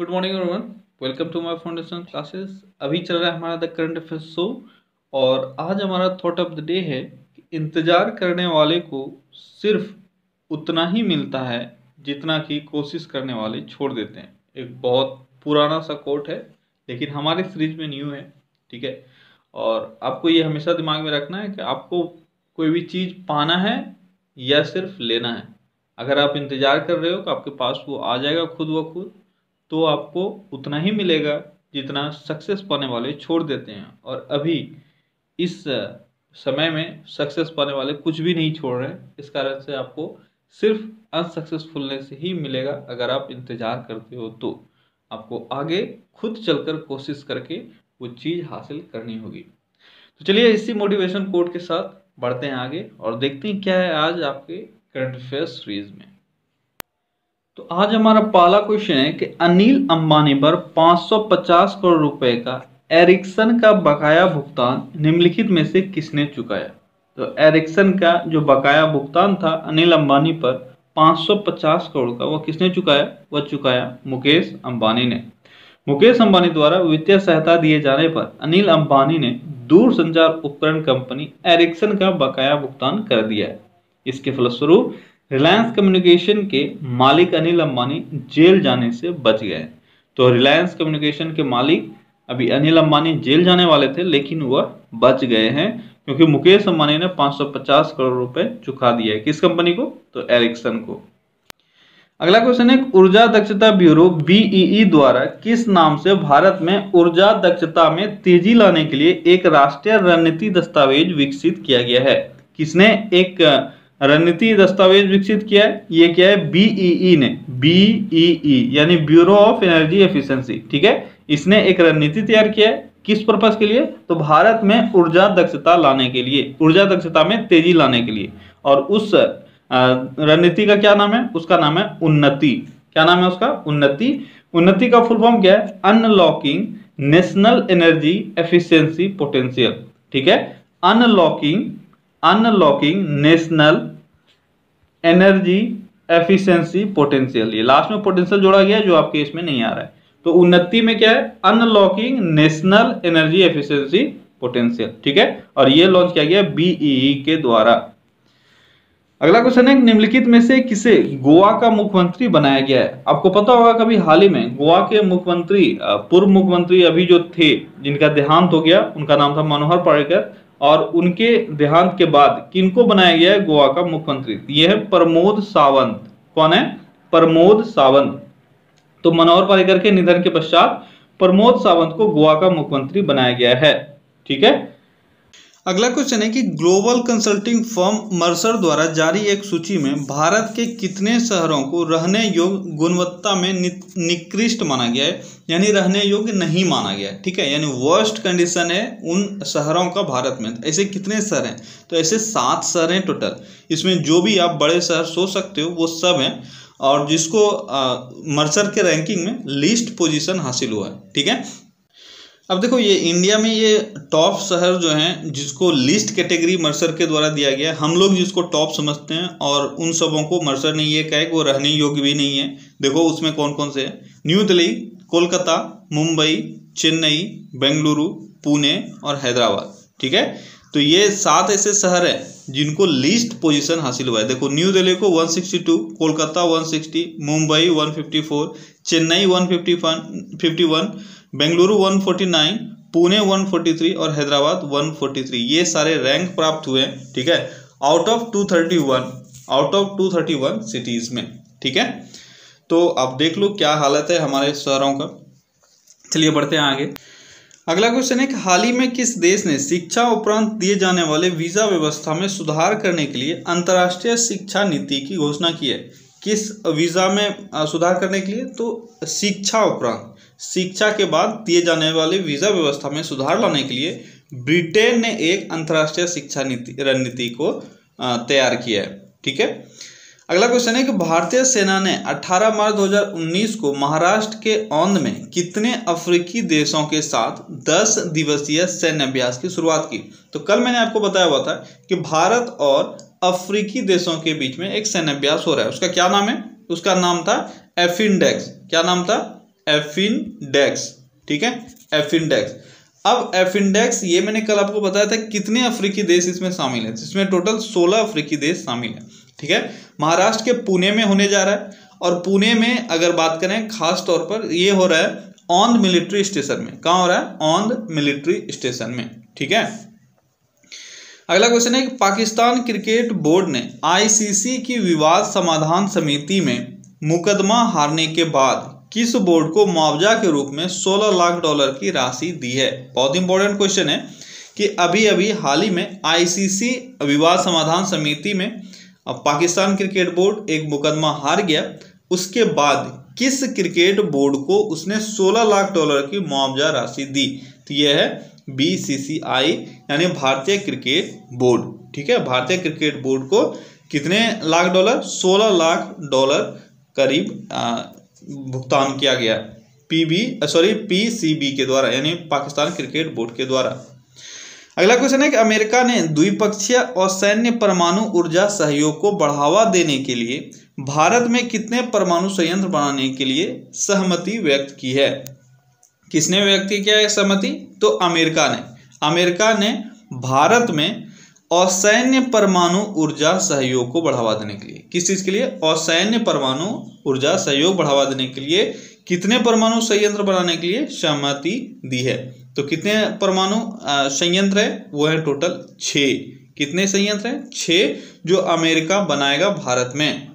Good morning everyone, welcome to my foundation classes. अभी चल रहा है हमारा द करंट अफेयर्स शो और आज हमारा थॉट ऑफ द डे है कि इंतजार करने वाले को सिर्फ उतना ही मिलता है जितना कि कोशिश करने वाले छोड़ देते हैं। एक बहुत पुराना सा कोट है लेकिन हमारे सीरीज में न्यू है, ठीक है। और आपको ये हमेशा दिमाग में रखना है कि आपको कोई भी चीज़ पाना है या सिर्फ लेना है। अगर आप इंतजार कर रहे हो तो आपके पास वो आ जाएगा खुद ब खुद, तो आपको उतना ही मिलेगा जितना सक्सेस पाने वाले छोड़ देते हैं। और अभी इस समय में सक्सेस पाने वाले कुछ भी नहीं छोड़ रहे हैं, इस कारण से आपको सिर्फ अनसक्सेसफुलनेस ही मिलेगा। अगर आप इंतजार करते हो तो आपको आगे खुद चलकर कोशिश करके वो चीज़ हासिल करनी होगी। तो चलिए इसी मोटिवेशन कोट के साथ बढ़ते हैं आगे और देखते हैं क्या है आज आपके करंट अफेयर्स सीरीज में। तो आज हमारा पहला क्वेश्चन है कि अनिल अंबानी पर 550 करोड़ रुपए का एरिक्सन का बकाया भुगतान निम्नलिखित में से किसने चुकाया। तो एरिक्सन का जो बकाया भुगतान था अनिल अंबानी पर 550 करोड़ का, वो किसने चुकाया? वह चुकाया मुकेश अंबानी ने। मुकेश अंबानी द्वारा वित्तीय सहायता दिए जाने पर अनिल अंबानी ने दूरसंचार उपकरण कंपनी एरिक्सन का बकाया भुगतान कर दिया है। इसके फलस्वरूप रिलायंस कम्युनिकेशन के मालिक अनिल अंबानी जेल जाने से बच गए। तो रिलायंस कम्युनिकेशन के मालिक अभी अनिल अंबानी जेल जाने वाले थे लेकिन वह बच गए हैं क्योंकि मुकेश अंबानी ने 550 करोड़ रुपए चुका दिया है। किस कंपनी को? तो एरिक्सन को। अगला क्वेश्चन है ऊर्जा दक्षता ब्यूरो बीईई द्वारा किस नाम से भारत में ऊर्जा दक्षता में तेजी लाने के लिए एक राष्ट्रीय रणनीति दस्तावेज विकसित किया गया है? किसने एक रणनीति दस्तावेज विकसित किया है? ये क्या है? बीईई ने। बीईई यानी ब्यूरो ऑफ एनर्जी एफिशिएंसी, ठीक है। इसने एक रणनीति तैयार किया है किस पर्पस के लिए? तो भारत में ऊर्जा दक्षता लाने के लिए, ऊर्जा दक्षता में तेजी लाने के लिए। और उस रणनीति का क्या नाम है? उसका नाम है उन्नति। क्या नाम है उसका? उन्नति। उन्नति का फुल फॉर्म क्या है? Unlocking national energy efficiency potential, ठीक है। Unlocking national energy efficiency potential. ये लास्ट में पोटेंशियल जोड़ा गया है जो आपके इसमें नहीं आ रहा है। तो उन्नति में क्या है? Unlocking national energy efficiency potential, ठीक है। और ये लॉन्च किया गया बीईई के द्वारा। अगला क्वेश्चन है निम्नलिखित में से किसे गोवा का मुख्यमंत्री बनाया गया है? आपको पता होगा कभी हाल ही में गोवा के मुख्यमंत्री, पूर्व मुख्यमंत्री अभी जो थे जिनका देहांत हो गया, उनका नाम था मनोहर पर्रिकर। और उनके देहांत के बाद किनको बनाया गया है गोवा का मुख्यमंत्री? ये है प्रमोद सावंत। कौन है? प्रमोद सावंत। तो मनोहर पर्रिकर के निधन के पश्चात प्रमोद सावंत को गोवा का मुख्यमंत्री बनाया गया है, ठीक है। अगला क्वेश्चन है कि ग्लोबल कंसल्टिंग फर्म मर्सर द्वारा जारी एक सूची में भारत के कितने शहरों को रहने योग्य गुणवत्ता में निकृष्ट माना गया है, यानी रहने योग्य नहीं माना गया है, ठीक है। यानी वर्स्ट कंडीशन है उन शहरों का भारत में। ऐसे कितने शहर हैं? तो ऐसे 7 शहर हैं टोटल। इसमें जो भी आप बड़े शहर सोच सकते हो वो सब हैं और जिसको मर्सर के रैंकिंग में लीस्ट पोजीशन हासिल हुआ है, ठीक है। अब देखो ये इंडिया में ये टॉप शहर जो हैं जिसको लिस्ट कैटेगरी मर्सर के द्वारा दिया गया है, हम लोग जिसको टॉप समझते हैं, और उन सबों को मर्सर ने ये कहा है कि वो रहने योग्य भी नहीं है। देखो उसमें कौन कौन से हैं? न्यू दिल्ली, कोलकाता, मुंबई, चेन्नई, बेंगलुरु, पुणे और हैदराबाद, ठीक है। तो ये 7 ऐसे शहर हैं जिनको लीस्ट पोजीशन हासिल हुआ है। देखो न्यू दिल्ली को 162, कोलकाता 160, मुंबई 154, चेन्नई 151, बेंगलुरु 149, पुणे 143 और हैदराबाद 143। ये सारे रैंक प्राप्त हुए हैं, ठीक है, आउट ऑफ 231 सिटीज में, ठीक है। तो आप देख लो क्या हालत है हमारे शहरों का। चलिए बढ़ते हैं आगे। अगला क्वेश्चन है कि हाल ही में किस देश ने शिक्षा उपरांत दिए जाने वाले वीजा व्यवस्था में सुधार करने के लिए अंतर्राष्ट्रीय शिक्षा नीति की घोषणा की है? किस वीजा में सुधार करने के लिए? तो शिक्षा उपरांत, शिक्षा के बाद दिए जाने वाले वीजा व्यवस्था में सुधार लाने के लिए ब्रिटेन ने एक अंतर्राष्ट्रीय शिक्षा रणनीति को तैयार किया है, ठीक है। अगला क्वेश्चन है कि भारतीय सेना ने 18 मार्च 2019 को महाराष्ट्र के औंध में कितने अफ्रीकी देशों के साथ 10 दिवसीय सैन्य अभ्यास की शुरुआत की? तो कल मैंने आपको बताया हुआ था कि भारत और अफ्रीकी देशों के बीच में एक सैन्य अभ्यास हो रहा है। उसका क्या नाम है? उसका नाम था एफिन्डेक्स। क्या नाम था? एफिनडेक्स, ठीक है, एफिनडेक्स। अब एफिनडेक्स ये मैंने कल आपको बताया था कितने अफ्रीकी देश इसमें शामिल हैं, इसमें टोटल 16 अफ्रीकी देश शामिल हैं, ठीक है। महाराष्ट्र के पुणे में होने जा रहा है, और पुणे में अगर बात करें खास तौर पर ये हो रहा है औंध मिलिट्री स्टेशन में। कहाँ हो रहा है? औंध मिलिट्री स्टेशन में, ठीक है। अगला क्वेश्चन है कि पाकिस्तान क्रिकेट बोर्ड ने आईसीसी की विवाद समाधान समिति में मुकदमा हारने के बाद किस बोर्ड को मुआवजा के रूप में $16 लाख की राशि दी है? बहुत इंपॉर्टेंट क्वेश्चन है कि अभी अभी हाल ही में आईसीसी विवाद समाधान समिति में पाकिस्तान क्रिकेट बोर्ड एक मुकदमा हार गया, उसके बाद किस क्रिकेट बोर्ड को उसने $16 लाख की मुआवजा राशि दी? तो यह है बीसीसीआई यानी भारतीय क्रिकेट बोर्ड, ठीक है। भारतीय क्रिकेट बोर्ड को कितने लाख डॉलर? $16 लाख करीब भुगतान किया गया पीसीबी के द्वारा, यानी पाकिस्तान क्रिकेट बोर्ड के द्वारा। अगला क्वेश्चन है कि अमेरिका ने द्विपक्षीय और सैन्य परमाणु ऊर्जा सहयोग को बढ़ावा देने के लिए भारत में कितने परमाणु संयंत्र बनाने के लिए सहमति व्यक्त की है? किसने व्यक्त किया है सहमति? तो अमेरिका ने भारत में असैन्य परमाणु ऊर्जा सहयोग को बढ़ावा देने के लिए, किस चीज के लिए? असैन्य परमाणु ऊर्जा सहयोग बढ़ावा देने के लिए कितने परमाणु संयंत्र बनाने के लिए सहमति दी है? तो कितने परमाणु संयंत्र है? वो है टोटल 6। कितने संयंत्र हैं? 6 जो अमेरिका बनाएगा भारत में।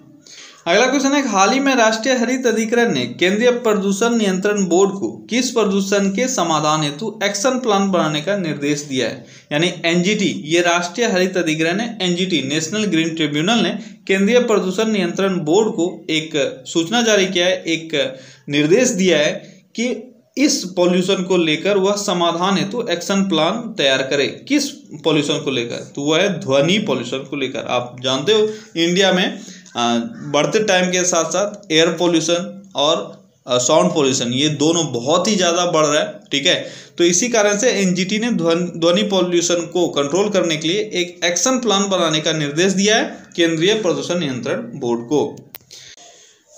अगला क्वेश्चन है, हाल ही में राष्ट्रीय हरित अधिकरण ने केंद्रीय प्रदूषण नियंत्रण बोर्ड को किस प्रदूषण के समाधान हेतु एक्शन प्लान बनाने का निर्देश दिया है? यानी एनजीटी, ये राष्ट्रीय हरित अधिकरण है, एनजीटी नेशनल ग्रीन ट्रिब्यूनल ने केंद्रीय प्रदूषण नियंत्रण बोर्ड को एक सूचना जारी किया है, एक निर्देश दिया है कि इस पॉल्यूशन को लेकर वह समाधान हेतु एक्शन प्लान तैयार करे। किस पॉल्यूशन को लेकर? तो वह है ध्वनि पॉल्यूशन को लेकर। आप जानते हो इंडिया में बढ़ते टाइम के साथ साथ एयर पॉल्यूशन और साउंड पॉल्यूशन ये दोनों बहुत ही ज़्यादा बढ़ रहा है, ठीक है। तो इसी कारण से एनजीटी ने ध्वनि पॉल्यूशन को कंट्रोल करने के लिए एक एक्शन प्लान बनाने का निर्देश दिया है केंद्रीय प्रदूषण नियंत्रण बोर्ड को।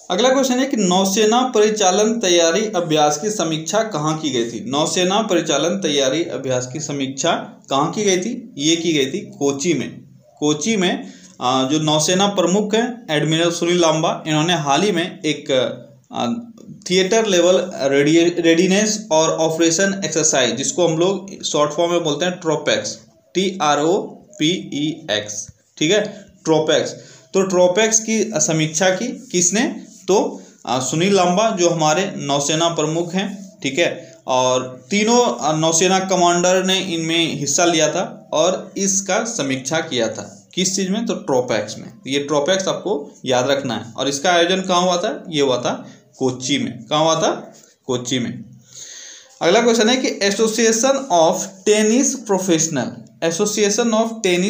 अगला क्वेश्चन है कि नौसेना परिचालन तैयारी अभ्यास की समीक्षा कहाँ की गई थी? नौसेना परिचालन तैयारी अभ्यास की समीक्षा कहाँ की गई थी? ये की गई थी कोची में। कोची में जो नौसेना प्रमुख हैं एडमिरल सुनील लांबा, इन्होंने हाल ही में एक थिएटर लेवल रेडीनेस और ऑपरेशन एक्सरसाइज, जिसको हम लोग शॉर्ट फॉर्म में बोलते हैं ट्रोपेक्स, TROPEX, ठीक है, ट्रोपेक्स। तो ट्रोपेक्स की समीक्षा की किसने? तो सुनील लांबा जो हमारे नौसेना प्रमुख हैं, ठीक है, और तीनों नौसेना कमांडर ने इनमें हिस्सा लिया था और इसका समीक्षा किया था। किस चीज में? तो ट्रोपेक्स में। ये ट्रोपेक्स आपको याद रखना है। और इसका आयोजन कहाँ हुआ था? ये हुआ था कोच्चि में। कहाँ हुआ था? कोच्चि में। अगला क्वेश्चन है कि association of tennis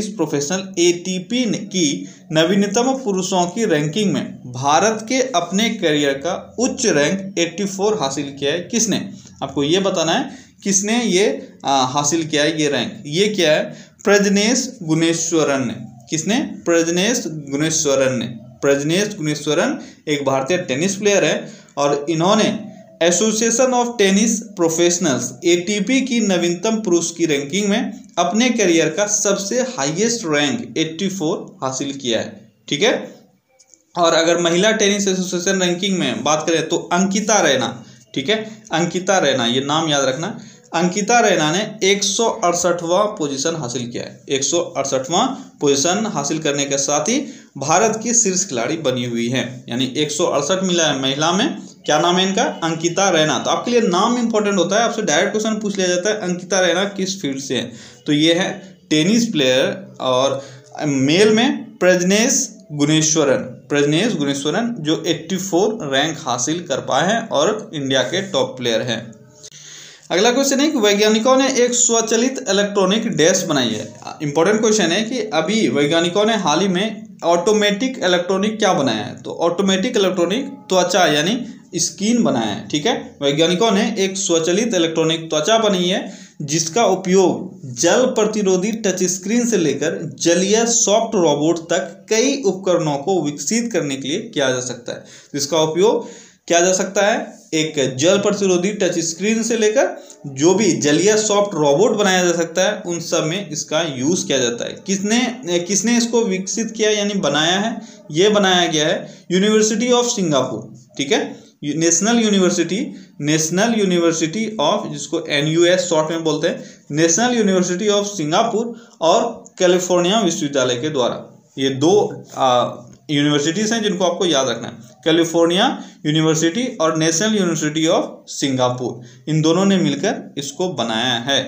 professional ATP की नवीनतम पुरुषों की रैंकिंग में भारत के अपने करियर का उच्च रैंक 84 हासिल किया है। किसने? आपको ये बताना है किसने ये हासिल किया है ये रैंक। ये क्या है? प्रजनेश गुणेश्वरन ने। किसने? प्रजनेश गुणेश्वरन एक भारतीय टेनिस प्लेयर है और इन्होंने association of tennis professionals ATP की नवीनतम पुरुष की रैंकिंग में अपने करियर का सबसे हाईएस्ट रैंक 84 हासिल किया है, ठीक है। और अगर महिला टेनिस एसोसिएशन रैंकिंग में बात करें तो अंकिता रैना, ठीक है, अंकिता रैना, ये नाम याद रखना। अंकिता रैना ने 168वां पोजीशन हासिल किया है। 168वां पोजीशन हासिल करने के साथ ही भारत की शीर्ष खिलाड़ी बनी हुई है, यानी 168 मिला है महिला में। क्या नाम है इनका? अंकिता रैना। तो आपके लिए नाम इंपॉर्टेंट होता है, आपसे डायरेक्ट क्वेश्चन पूछ लिया जाता है अंकिता रैना किस फील्ड से है, तो ये है टेनिस प्लेयर। और मेल में प्रजनेश गुणेश्वरन जो 84 रैंक हासिल कर पाए हैं और इंडिया के टॉप प्लेयर हैं। अगला क्वेश्चन है कि वैज्ञानिकों ने एक स्वचालित इलेक्ट्रॉनिक डैश बनाई है। इंपॉर्टेंट क्वेश्चन है कि अभी वैज्ञानिकों ने हाल ही में ऑटोमेटिक इलेक्ट्रॉनिक क्या बनाया है? तो ऑटोमेटिक इलेक्ट्रॉनिक त्वचा यानी स्किन बनाया है, ठीक है। वैज्ञानिकों ने एक स्वचालित इलेक्ट्रॉनिक त्वचा बनाई है जिसका उपयोग जल प्रतिरोधी टच स्क्रीन से लेकर जलीय सॉफ्ट रोबोट तक कई उपकरणों को विकसित करने के लिए किया जा सकता है। इसका उपयोग क्या जा सकता है, एक जल प्रतिरोधी टच स्क्रीन से लेकर जो भी जलीय सॉफ्ट रोबोट बनाया जा सकता है उन सब में इसका यूज किया जाता है। किसने इसको विकसित किया यानी बनाया है, ये बनाया गया है यूनिवर्सिटी ऑफ सिंगापुर, ठीक है, नेशनल यूनिवर्सिटी ऑफ, जिसको NUS शॉर्ट में बोलते हैं, नेशनल यूनिवर्सिटी ऑफ सिंगापुर और कैलिफोर्निया विश्वविद्यालय के द्वारा। ये दो यूनिवर्सिटीज हैं जिनको आपको याद रखना है, कैलिफोर्निया यूनिवर्सिटी और नेशनल यूनिवर्सिटी ऑफ सिंगापुर, इन दोनों ने मिलकर इसको बनाया है।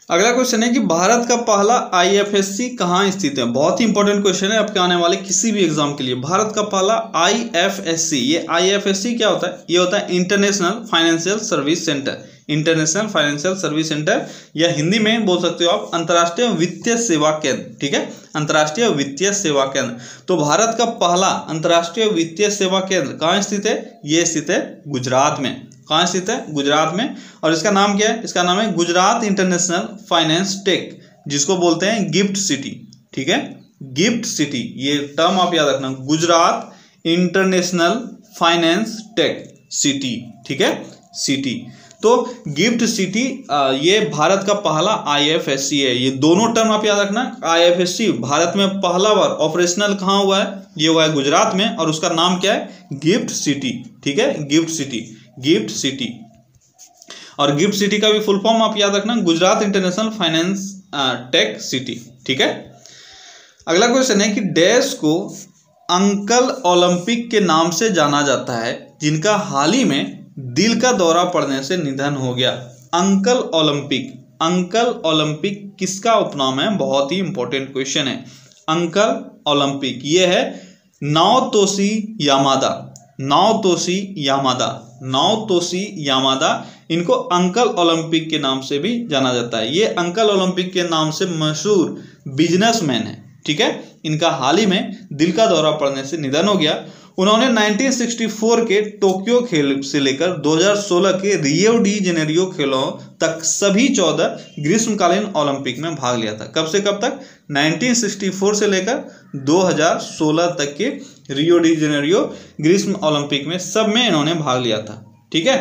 अगला क्वेश्चन है कि भारत का पहला IFSC कहाँ स्थित है। बहुत ही इंपॉर्टेंट क्वेश्चन है आपके आने वाले किसी भी एग्जाम के लिए। भारत का पहला IFSC, ये IFSC क्या होता है, ये होता है international financial service centre, international financial service centre, या हिंदी में बोल सकते हो आप अंतर्राष्ट्रीय वित्तीय सेवा केंद्र, ठीक है, अंतर्राष्ट्रीय वित्तीय सेवा केंद्र। तो भारत का पहला अंतर्राष्ट्रीय वित्तीय सेवा केंद्र कहाँ स्थित है, ये स्थित है गुजरात में। कहाँ स्थित है, गुजरात में, और इसका नाम क्या है, इसका नाम है गुजरात इंटरनेशनल फाइनेंस टेक, जिसको बोलते हैं गिफ्ट सिटी, ठीक है, गिफ्ट सिटी, ये टर्म आप याद रखना, Gujarat international finance tech city, ठीक है, सिटी। तो गिफ्ट सिटी ये भारत का पहला IFSC है। ये दोनों टर्म आप याद रखना। IFSC भारत में पहला बार ऑपरेशनल कहाँ हुआ है, ये हुआ है गुजरात में, और उसका नाम क्या है, गिफ्ट सिटी, ठीक है, गिफ्ट सिटी, गिफ्ट सिटी। और गिफ्ट सिटी का भी फुल फॉर्म आप याद रखना, Gujarat international finance tech city, ठीक है। अगला क्वेश्चन है कि डैश को अंकल ओलंपिक के नाम से जाना जाता है जिनका हाल ही में दिल का दौरा पड़ने से निधन हो गया। अंकल ओलंपिक, अंकल ओलंपिक किसका उपनाम है, बहुत ही इंपॉर्टेंट क्वेश्चन है। अंकल ओलंपिक ये है नाओतोशी यामादा, नाओतोशी यामादा, नाओतोशी यामादा, इनको अंकल ओलंपिक के नाम से भी जाना जाता है। ये अंकल ओलंपिक के नाम से मशहूर बिजनेसमैन है, ठीक है। इनका हाल ही में दिल का दौरा पड़ने से निधन हो गया। उन्होंने 1964 के टोक्यो खेल से लेकर 2016 के रियो डी जेनेरियो खेलों तक सभी 14 ग्रीष्मकालीन ओलंपिक में भाग लिया था। कब से कब तक, 1964 से लेकर 2016 तक के रियो डी जेनेरियो ग्रीष्म ओलंपिक में सब में इन्होंने भाग लिया था, ठीक है।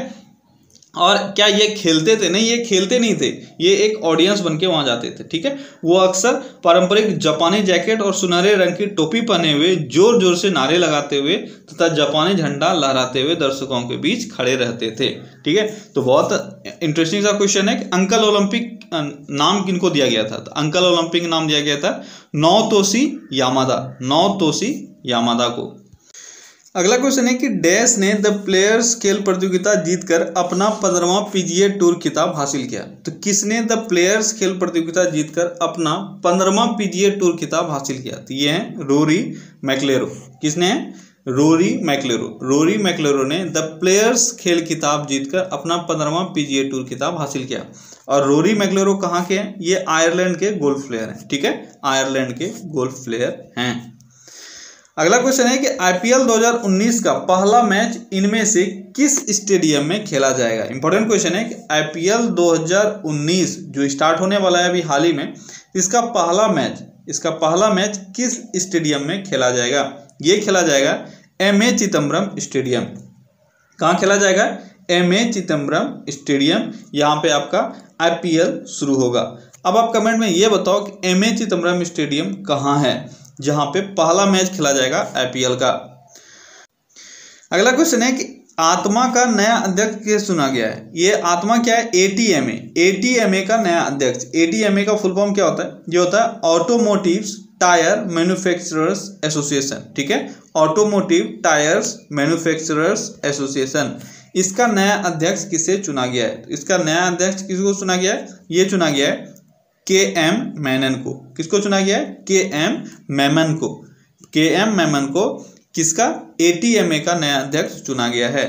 और क्या ये खेलते थे, नहीं, ये खेलते नहीं थे, ये एक ऑडियंस बन के वहां जाते थे, ठीक है। वो अक्सर पारंपरिक जापानी जैकेट और सुनहरे रंग की टोपी पहने हुए जोर जोर से नारे लगाते हुए तथा जापानी झंडा लहराते हुए दर्शकों के बीच खड़े रहते थे, ठीक है। तो बहुत इंटरेस्टिंग सा क्वेश्चन है कि अंकल ओलंपिक नाम किनको दिया गया था, तो अंकल ओलंपिक नाम दिया गया था नाओतोशी यामादा, नाओतोशी यामादा को। अगला क्वेश्चन है कि डैश ने द प्लेयर्स खेल प्रतियोगिता जीतकर अपना 15वां PGA टूर खिताब हासिल किया। तो किसने द प्लेयर्स खेल प्रतियोगिता जीतकर अपना 15वां PGA टूर खिताब हासिल किया, तो ये है रोरी मैकलेरो। किसने है, रोरी मैकलेरो। रोरी मैकलेरो ने द प्लेयर्स खेल खिताब जीतकर अपना 15वां PGA टूर खिताब हासिल किया। और रोरी मैकलेरो कहाँ के हैं, ये आयरलैंड के गोल्फ प्लेयर हैं, ठीक है, आयरलैंड के गोल्फ प्लेयर हैं। अगला क्वेश्चन है कि IPL 2019 का पहला मैच इनमें से किस स्टेडियम में खेला जाएगा। इंपॉर्टेंट क्वेश्चन है कि IPL 2019 जो स्टार्ट होने वाला है अभी हाल ही में, इसका पहला मैच किस स्टेडियम में खेला जाएगा। ये खेला जाएगा MA चिदम्बरम स्टेडियम। कहाँ खेला जाएगा, MA चिदम्बरम स्टेडियम, यहाँ पे आपका IPL शुरू होगा। अब आप कमेंट में ये बताओ कि MA चिदम्बरम स्टेडियम कहाँ है जहां पे पहला मैच खेला जाएगा IPL का। अगला क्वेश्चन है कि आत्मा का नया अध्यक्ष किसे चुना गया है। ये आत्मा क्या है, ATMA, ATMA का नया अध्यक्ष। ATMA का फुल फॉर्म क्या होता है, ये होता है ऑटोमोटिव टायर मैन्युफैक्चरर्स एसोसिएशन, ठीक है, ऑटोमोटिव टायर्स मैन्युफैक्चरर्स एसोसिएशन। इसका नया अध्यक्ष किसे चुना गया है, इसका नया अध्यक्ष किसको चुना गया है, ये चुना गया है KM मेनन को। किसको चुना गया है, KM मेनन को। KM मेनन को किसका, ATMA का नया अध्यक्ष चुना गया है।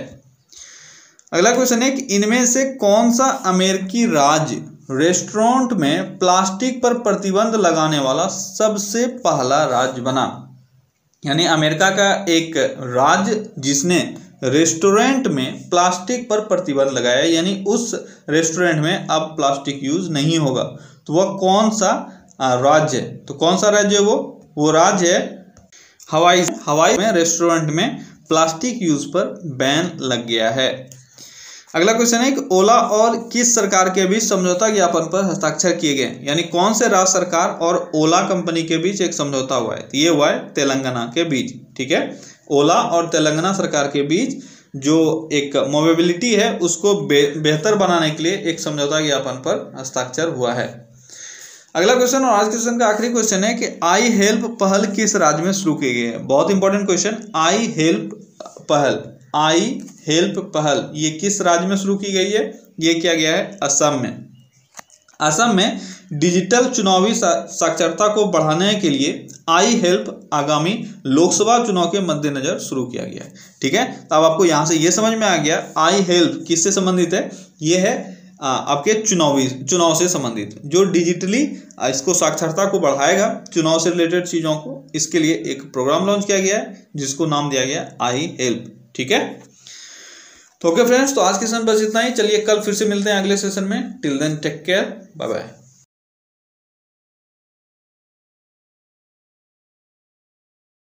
अगला क्वेश्चन है कि इनमें से कौन सा अमेरिकी राज्य रेस्टोरेंट में प्लास्टिक पर प्रतिबंध लगाने वाला सबसे पहला राज्य बना। यानी अमेरिका का एक राज्य जिसने रेस्टोरेंट में प्लास्टिक पर प्रतिबंध लगाया, यानी उस रेस्टोरेंट में अब प्लास्टिक यूज नहीं होगा, तो वह कौन सा राज्य है। तो कौन सा राज्य है वो राज्य है हवाई में रेस्टोरेंट में प्लास्टिक यूज पर बैन लग गया है। अगला क्वेश्चन है कि ओला और किस सरकार के बीच समझौता ज्ञापन पर हस्ताक्षर किए गए, यानी कौन से राज्य सरकार और ओला कंपनी के बीच एक समझौता हुआ है। तो ये हुआ है तेलंगाना के बीच। ठीक है, ओला और तेलंगाना सरकार के बीच जो एक मोबिलिटी है उसको बेहतर बनाने के लिए एक समझौता ज्ञापन पर हस्ताक्षर हुआ है। अगला क्वेश्चन और आज के क्वेश्चन का आखिरी क्वेश्चन है कि आई हेल्प पहल किस राज्य में शुरू की गई है। बहुत इंपॉर्टेंट क्वेश्चन। आई हेल्प पहल, आई हेल्प पहल ये किस राज्य में शुरू की गई है। ये किया गया है असम में। असम में डिजिटल चुनावी साक्षरता को बढ़ाने के लिए आई हेल्प आगामी लोकसभा चुनाव के मद्देनजर शुरू किया गया है। ठीक है, तो अब आपको यहां से ये समझ में आ गया आई हेल्प किससे संबंधित है। ये है आपके चुनाव से संबंधित, जो डिजिटली इसको साक्षरता को बढ़ाएगा चुनाव से रिलेटेड चीज़ों को। इसके लिए एक प्रोग्राम लॉन्च किया गया है जिसको नाम दिया गया आई हेल्प। ठीक है, तो ओके फ्रेंड्स, तो आज के सेशन बस इतना ही। चलिए कल फिर से मिलते हैं अगले सेशन में। Till then take care, bye bye.